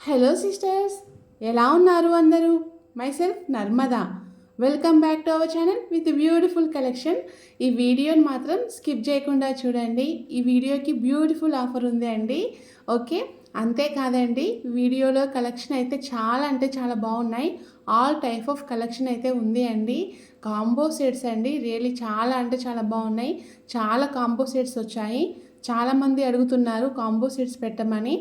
Hello sisters, ఎలా ఉన్నారు అందరూ? My self Narmada. Welcome back to our channel with beautiful collection. ఈ వీడియోని మాత్రం స్కిప్ చేయకుండా చూడండి. ఈ వీడియోకి బ్యూటిఫుల్ ఆఫర్ ఉంది అండి. ఓకే, అంతేకాదండి, వీడియోలో కలెక్షన్ అయితే చాలా అంటే చాలా బాగున్నాయి. ఆల్ టైప్ ఆఫ్ కలెక్షన్ అయితే ఉంది అండి. కాంబో సెట్స్ అండి, రియల్లీ చాలా అంటే చాలా బాగున్నాయి. చాలా కాంబో సెట్స్ వచ్చాయి. చాలామంది అడుగుతున్నారు కాంబో సెట్స్ పెట్టమని.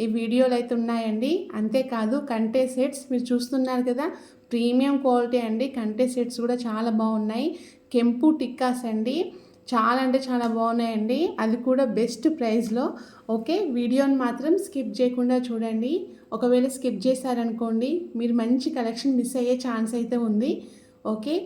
ఈ వీడియోలు అయితే ఉన్నాయండి. అంతేకాదు కంటే సెట్స్ మీరు చూస్తున్నారు కదా, ప్రీమియం క్వాలిటీ అండి. కంటే సెట్స్ కూడా చాలా బాగున్నాయి. కెంపు టిక్కాస్ అండి, చాలా అంటే చాలా బాగున్నాయండి. అది కూడా బెస్ట్ ప్రైస్లో. ఓకే, వీడియోని మాత్రం స్కిప్ చేయకుండా చూడండి. ఒకవేళ స్కిప్ చేశారనుకోండి, మీరు మంచి కలెక్షన్ మిస్ అయ్యే ఛాన్స్ అయితే ఉంది. ఓకే,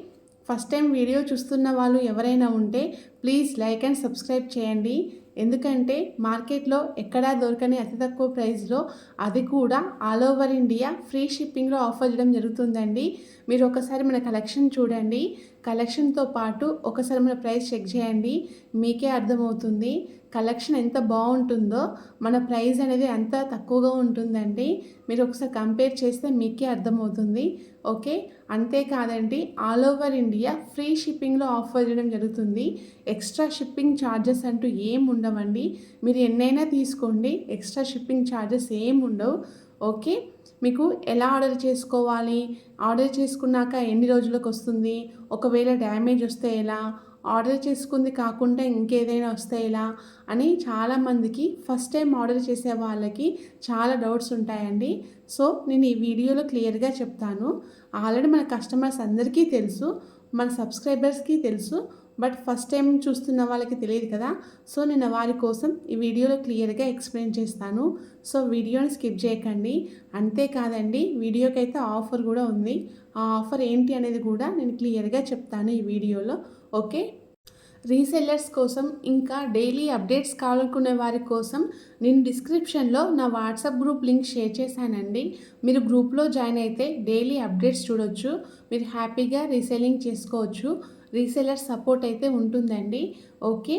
ఫస్ట్ టైం వీడియో చూస్తున్న వాళ్ళు ఎవరైనా ఉంటే ప్లీజ్ లైక్ అండ్ సబ్స్క్రైబ్ చేయండి. ఎందుకంటే మార్కెట్లో ఎక్కడా దొరకని అతి తక్కువ ప్రైస్లో, అది కూడా ఆల్ ఓవర్ ఇండియా ఫ్రీ షిప్పింగ్లో ఆఫర్ చేయడం జరుగుతుందండి. మీరు ఒకసారి మన కలెక్షన్ చూడండి. కలెక్షన్తో పాటు ఒకసారి మన ప్రైస్ చెక్ చేయండి. మీకే అర్థమవుతుంది కలెక్షన్ ఎంత బాగుంటుందో, మన ప్రైస్ అనేది అంత తక్కువగా ఉంటుందండి. మీరు ఒకసారి కంపేర్ చేస్తే మీకే అర్థమవుతుంది. ఓకే, అంతేకాదండి, ఆల్ ఓవర్ ఇండియా ఫ్రీ షిప్పింగ్లో ఆఫర్ చేయడం జరుగుతుంది. ఎక్స్ట్రా షిప్పింగ్ ఛార్జెస్ అంటూ ఏం ఉండవండి. మీరు ఎన్నైనా తీసుకోండి, ఎక్స్ట్రా షిప్పింగ్ ఛార్జెస్ ఏం ఉండవు. ఓకే, మీకు ఎలా ఆర్డర్ చేసుకోవాలి, ఆర్డర్ చేసుకున్నాక ఎన్ని రోజులకు వస్తుంది, ఒకవేళ డ్యామేజ్ వస్తే ఎలా, ఆర్డర్ చేసుకుంది కాకుండా ఇంకేదైనా వస్తే ఎలా అని చాలామందికి ఫస్ట్ టైం ఆర్డర్ చేసే వాళ్ళకి చాలా డౌట్స్ ఉంటాయండి. సో నేను ఈ వీడియోలో క్లియర్గా చెప్తాను. ఆల్రెడీ మన కస్టమర్స్ అందరికీ తెలుసు, మన సబ్స్క్రైబర్స్కి తెలుసు, బట్ ఫస్ట్ టైం చూస్తున్న వాళ్ళకి తెలియదు కదా. సో నేను వారి కోసం ఈ వీడియోలో క్లియర్గా ఎక్స్ప్లెయిన్ చేస్తాను. సో వీడియోని స్కిప్ చేయకండి. అంతేకాదండి, వీడియోకి అయితే ఆఫర్ కూడా ఉంది. ఆ ఆఫర్ ఏంటి అనేది కూడా నేను క్లియర్గా చెప్తాను ఈ వీడియోలో. ఓకే, రీసెల్లర్స్ కోసం ఇంకా డైలీ అప్డేట్స్ కావాలనుకునే వారి కోసం నేను డిస్క్రిప్షన్లో నా వాట్సాప్ గ్రూప్ లింక్ షేర్ చేశానండి. మీరు గ్రూప్లో జాయిన్ అయితే డైలీ అప్డేట్స్ చూడొచ్చు. మీరు హ్యాపీగా రీసెల్లింగ్ చేసుకోవచ్చు. రీసెల్లర్ సపోర్ట్ అయితే ఉంటుందండి. ఓకే,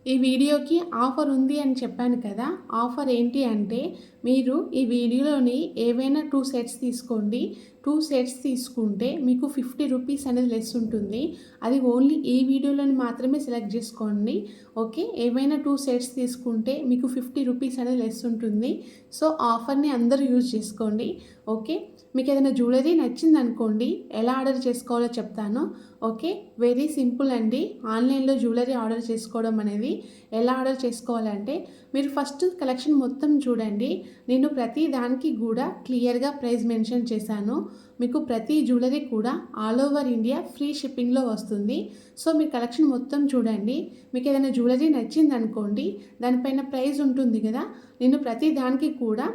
ఈ వీడియోకి ఆఫర్ ఉంది అని చెప్పాను కదా. ఆఫర్ ఏంటి అంటే, మీరు ఈ వీడియోలోని ఏవైనా 2 సెట్స్ తీసుకోండి. 2 సెట్స్ తీసుకుంటే మీకు 50 రూపీస్ అనేది లెస్ ఉంటుంది. అది ఓన్లీ ఈ వీడియోలోని మాత్రమే సెలెక్ట్ చేసుకోండి. ఓకే, ఏవైనా 2 సెట్స్ తీసుకుంటే మీకు 50 రూపీస్ అనేది లెస్ ఉంటుంది. సో ఆఫర్ని అందరూ యూజ్ చేసుకోండి. ఓకే, మీకు ఏదైనా జ్యువెలరీ నచ్చింది అనుకోండి, ఎలా ఆర్డర్ చేసుకోవాలో చెప్తాను. ఓకే, వెరీ సింపుల్ అండి. ఆన్లైన్లో జ్యువెలరీ ఆర్డర్ చేసుకోవడం అనేది ఎలా ఆర్డర్ చేసుకోవాలంటే, మీరు ఫస్ట్ కలెక్షన్ మొత్తం చూడండి. నేను ప్రతి దానికి కూడా క్లియర్గా ప్రైస్ మెన్షన్ చేశాను. మీకు ప్రతి జ్యువెలరీ కూడా ఆల్ ఓవర్ ఇండియా ఫ్రీ షిప్పింగ్లో వస్తుంది. సో మీ కలెక్షన్ మొత్తం చూడండి. మీకు ఏదైనా జ్యువెలరీ నచ్చింది అనుకోండి, దానిపైన ప్రైస్ ఉంటుంది కదా, నేను ప్రతి దానికి కూడా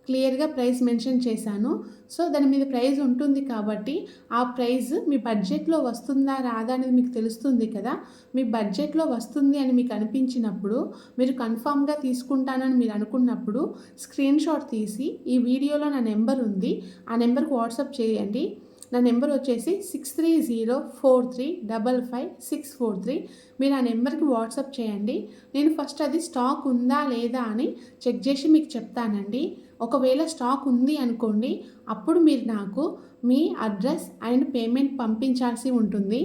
క్లియర్గా ప్రైస్ మెన్షన్ చేశాను. సో దాని మీద ప్రైస్ ఉంటుంది కాబట్టి ఆ ప్రైస్ మీ బడ్జెట్లో వస్తుందా రాదా అనేది మీకు తెలుస్తుంది కదా. మీ బడ్జెట్లో వస్తుంది అని మీకు అనిపించినప్పుడు, మీరు కన్ఫామ్గా తీసుకుంటానని మీరు అనుకున్నప్పుడు స్క్రీన్ షాట్ తీసి ఈ వీడియోలో నా నెంబర్ ఉంది, ఆ నెంబర్కి వాట్సాప్ చేయండి. నా నెంబర్ వచ్చేసి 6304355643. మీరు ఆ నెంబర్కి వాట్సాప్ చేయండి. నేను ఫస్ట్ అది స్టాక్ ఉందా లేదా అని చెక్ చేసి మీకు చెప్తానండి. ఒకవేళ స్టాక్ ఉంది అనుకోండి, అప్పుడు మీరు నాకు మీ అడ్రస్ అండ్ పేమెంట్ పంపించాల్సి ఉంటుంది.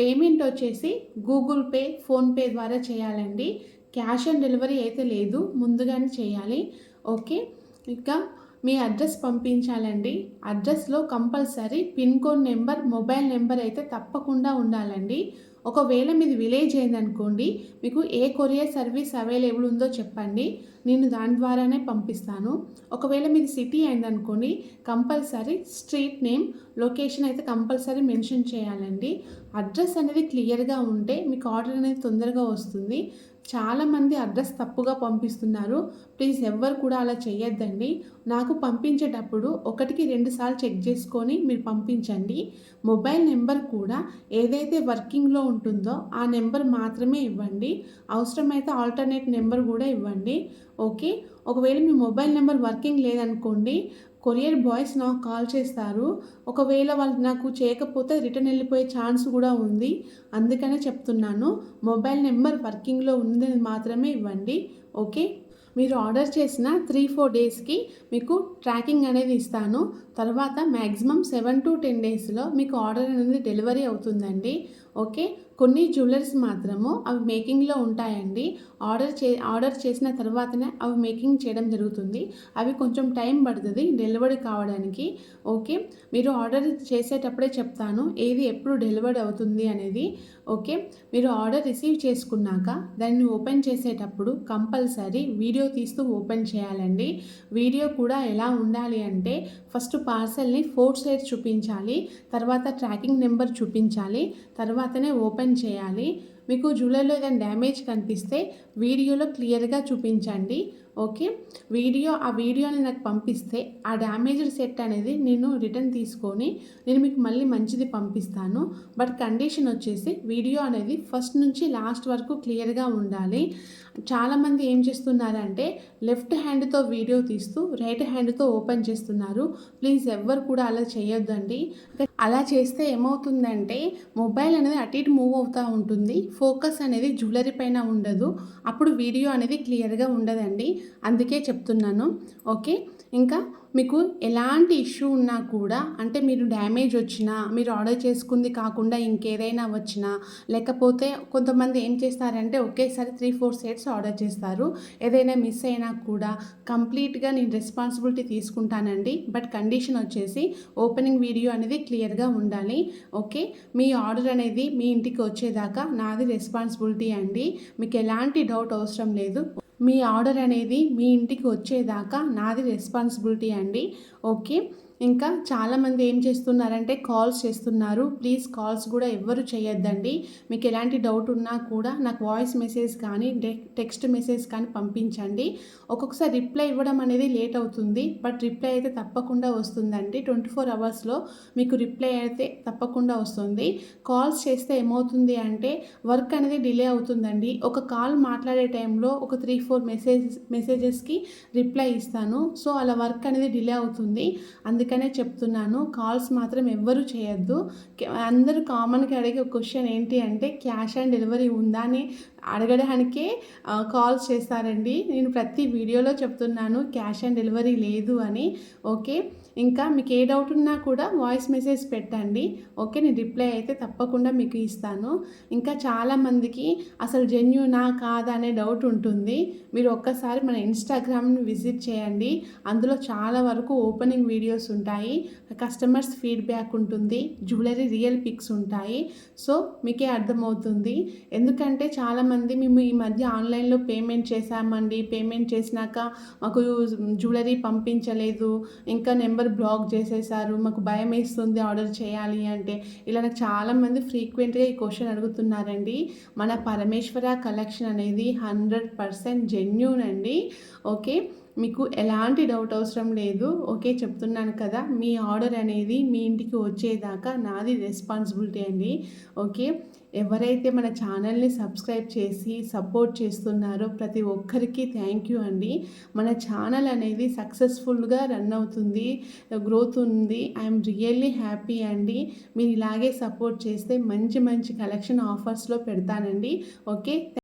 పేమెంట్ వచ్చేసి గూగుల్ పే, ఫోన్పే ద్వారా చేయాలండి. క్యాష్ ఆన్ డెలివరీ అయితే లేదు, ముందుగానే చేయాలి. ఓకే, ఇంకా మీ అడ్రస్ పంపించాలండి. అడ్రస్లో compulsory pin code number, mobile number అయితే తప్పకుండా ఉండాలండి. ఒకవేళ మీది విలేజ్ అయిందనుకోండి, మీకు ఏ కొరియర్ సర్వీస్ అవైలబుల్ ఉందో చెప్పండి, నేను దాని ద్వారానే పంపిస్తాను. ఒకవేళ మీది సిటీ అయిందనుకోండి, కంపల్సరీ స్ట్రీట్ నేమ్, లొకేషన్ అయితే కంపల్సరీ మెన్షన్ చేయాలండి. అడ్రస్ అనేది క్లియర్గా ఉంటే మీకు ఆర్డర్ అనేది తొందరగా వస్తుంది. చాలామంది అడ్రస్ తప్పుగా పంపిస్తున్నారు. ప్లీజ్ ఎవ్వరు కూడా అలా చేయొద్దండి. నాకు పంపించేటప్పుడు 1కి 2 సార్లు చెక్ చేసుకొని మీరు పంపించండి. మొబైల్ నెంబర్ కూడా ఏదైతే వర్కింగ్లో ఉంటుందో ఆ నెంబర్ మాత్రమే ఇవ్వండి. అవసరమైతే ఆల్టర్నేట్ నెంబర్ కూడా ఇవ్వండి. ఓకే, ఒకవేళ మీ మొబైల్ నెంబర్ వర్కింగ్ లేదనుకోండి, కొరియర్ బాయ్స్ నాకు కాల్ చేస్తారు. ఒకవేళ వాళ్ళు నాకు చేయకపోతే రిటర్న్ వెళ్ళిపోయే ఛాన్స్ కూడా ఉంది. అందుకనే చెప్తున్నాను, మొబైల్ నెంబర్ వర్కింగ్లో ఉందని మాత్రమే ఇవ్వండి. ఓకే, మీరు ఆర్డర్ చేసిన 3-4 డేస్కి మీకు ట్రాకింగ్ అనేది ఇస్తాను. తర్వాత మ్యాక్సిమం 7-10 డేస్లో మీకు ఆర్డర్ అనేది డెలివరీ అవుతుందండి. ఓకే, కొన్ని జ్యువెలర్స్ మాత్రము అవి మేకింగ్లో ఉంటాయండి. ఆర్డర్ చేసిన తర్వాతనే అవి మేకింగ్ చేయడం జరుగుతుంది. అవి కొంచెం టైం పడుతుంది డెలివరీ కావడానికి. ఓకే, మీరు ఆర్డర్ చేసేటప్పుడే చెప్తాను ఏది ఎప్పుడు డెలివరీ అవుతుంది అనేది. ఓకే, మీరు ఆర్డర్ రిసీవ్ చేసుకున్నాక దాన్ని ఓపెన్ చేసేటప్పుడు కంపల్సరీ వీడియో తీస్తూ ఓపెన్ చేయాలండి. వీడియో కూడా ఎలా ఉండాలి అంటే ఫస్ట్ పార్సెల్ని 4 సైడ్స్ చూపించాలి, తర్వాత ట్రాకింగ్ నెంబర్ చూపించాలి, తర్వాతనే ఓపెన్ చేయాలి. మీకు జ్యువెలరీలో ఏదైనా డ్యామేజ్ కనిపిస్తే వీడియోలో క్లియర్గా చూపించండి. ఓకే, ఆ వీడియోని నాకు పంపిస్తే ఆ డ్యామేజ్డ్ సెట్ అనేది నేను రిటర్న్ తీసుకొని నేను మీకు మళ్ళీ మంచిది పంపిస్తాను. బట్ కండిషన్ వచ్చేసి వీడియో అనేది ఫస్ట్ నుంచి లాస్ట్ వరకు క్లియర్గా ఉండాలి. చాలామంది ఏం చేస్తున్నారంటే లెఫ్ట్ హ్యాండ్తో వీడియో తీస్తూ రైట్ హ్యాండ్తో ఓపెన్ చేస్తున్నారు. ప్లీజ్ ఎవ్వరు కూడా అలా చేయొద్దండి. అలా చేస్తే ఏమవుతుందంటే మొబైల్ అనేది అటు ఇటు మూవ్ అవుతూ ఉంటుంది, ఫోకస్ అనేది జ్యువెలరీ పైన ఉండదు, అప్పుడు వీడియో అనేది క్లియర్గా ఉండదండి. అందుకే చెప్తున్నాను. ఓకే, ఇంకా మీకు ఎలాంటి ఇష్యూ ఉన్నా కూడా, అంటే మీరు డ్యామేజ్ వచ్చినా, మీరు ఆర్డర్ చేసుకుంది కాకుండా ఇంకేదైనా వచ్చినా, లేకపోతే కొంతమంది ఏం చేస్తారంటే ఒకేసారి 3-4 సెట్స్ ఆర్డర్ చేస్తారు. ఏదైనా మిస్ అయినా కూడా కంప్లీట్గా నేను రెస్పాన్సిబిలిటీ తీసుకుంటానండి. బట్ కండిషన్ వచ్చేసి ఓపెనింగ్ వీడియో అనేది క్లియర్గా ఉండాలి. ఓకే, మీ ఆర్డర్ అనేది మీ ఇంటికి వచ్చేదాకా నాది రెస్పాన్సిబిలిటీ అండి. మీకు ఎలాంటి డౌట్ అవసరం లేదు. మీ ఆర్డర్ అనేది మీ ఇంటికి వచ్చేదాకా నాది రెస్పాన్సిబిలిటీ అండి. ఓకే, ఇంకా చాలామంది ఏం చేస్తున్నారంటే కాల్స్ చేస్తున్నారు. ప్లీజ్ కాల్స్ కూడా ఎవ్వరు చేయొద్దండి. మీకు ఎలాంటి డౌట్ ఉన్నా కూడా నాకు వాయిస్ మెసేజ్ కానీ టెక్స్ట్ మెసేజ్ కానీ పంపించండి. ఒక్కొక్కసారి రిప్లై ఇవ్వడం అనేది లేట్ అవుతుంది, బట్ రిప్లై అయితే తప్పకుండా వస్తుందండి. 24 అవర్స్లో మీకు రిప్లై అయితే తప్పకుండా వస్తుంది. కాల్స్ చేస్తే ఏమవుతుంది అంటే వర్క్ అనేది డిలే అవుతుందండి. ఒక కాల్ మాట్లాడే టైంలో ఒక 3-4 మెసేజెస్కి రిప్లై ఇస్తాను. సో అలా వర్క్ అనేది డిలే అవుతుంది. అందుకనే చెప్తున్నాను, కాల్స్ మాత్రం ఎవ్వరూ చేయొద్దు. అందరూ కామన్గా అడిగే క్వశ్చన్ ఏంటి అంటే క్యాష్ ఆన్ డెలివరీ ఉందా అని అడగడానికే కాల్స్ చేస్తారండి. నేను ప్రతి వీడియోలో చెప్తున్నాను క్యాష్ ఆన్ డెలివరీ లేదు అని. ఓకే, ఇంకా మీకు ఏ డౌట్ ఉన్నా కూడా వాయిస్ మెసేజ్ పెట్టండి. ఓకే, నేను రిప్లై అయితే తప్పకుండా మీకు ఇస్తాను. ఇంకా చాలామందికి అసలు జెన్యూనా కాదా అనే డౌట్ ఉంటుంది. మీరు ఒక్కసారి మన ఇన్స్టాగ్రామ్ని విజిట్ చేయండి. అందులో చాలా వరకు ఓపెనింగ్ వీడియోస్ ఉంటాయి, కస్టమర్స్ ఫీడ్బ్యాక్ ఉంటుంది, జ్యువెలరీ రియల్ పిక్స్ ఉంటాయి. సో మీకే అర్థమవుతుంది. ఎందుకంటే చాలామంది మేము ఈ మధ్య ఆన్లైన్లో పేమెంట్ చేశామండి, పేమెంట్ చేసినాక మాకు జ్యువెలరీ పంపించలేదు, ఇంకా నెంబర్ బ్లాక్ చేసేసారు, మాకు భయం వేస్తుంది ఆర్డర్ చేయాలి అంటే. ఇలా నాకు చాలామంది ఫ్రీక్వెంట్గా ఈ క్వశ్చన్ అడుగుతున్నారండి. మన పరమేశ్వర కలెక్షన్ అనేది 100% జెన్యూన్ అండి. ఓకే, మీకు ఎలాంటి డౌట్ అవసరం లేదు. ఓకే, చెప్తున్నాను కదా, మీ ఆర్డర్ అనేది మీ ఇంటికి వచ్చేదాకా నాది రెస్పాన్సిబిలిటీ అండి. ఓకే, ఎవరైతే మన ఛానల్ని సబ్స్క్రైబ్ చేసి సపోర్ట్ చేస్తున్నారో ప్రతి ఒక్కరికి థ్యాంక్ యూ అండి. మన ఛానల్ అనేది సక్సెస్ఫుల్గా రన్ అవుతుంది, గ్రోత్ ఉంది. ఐఎమ్ రియల్లీ హ్యాపీ అండి. మీరు ఇలాగే సపోర్ట్ చేస్తే మంచి మంచి కలెక్షన్ ఆఫర్స్లో పెడతానండి. ఓకే.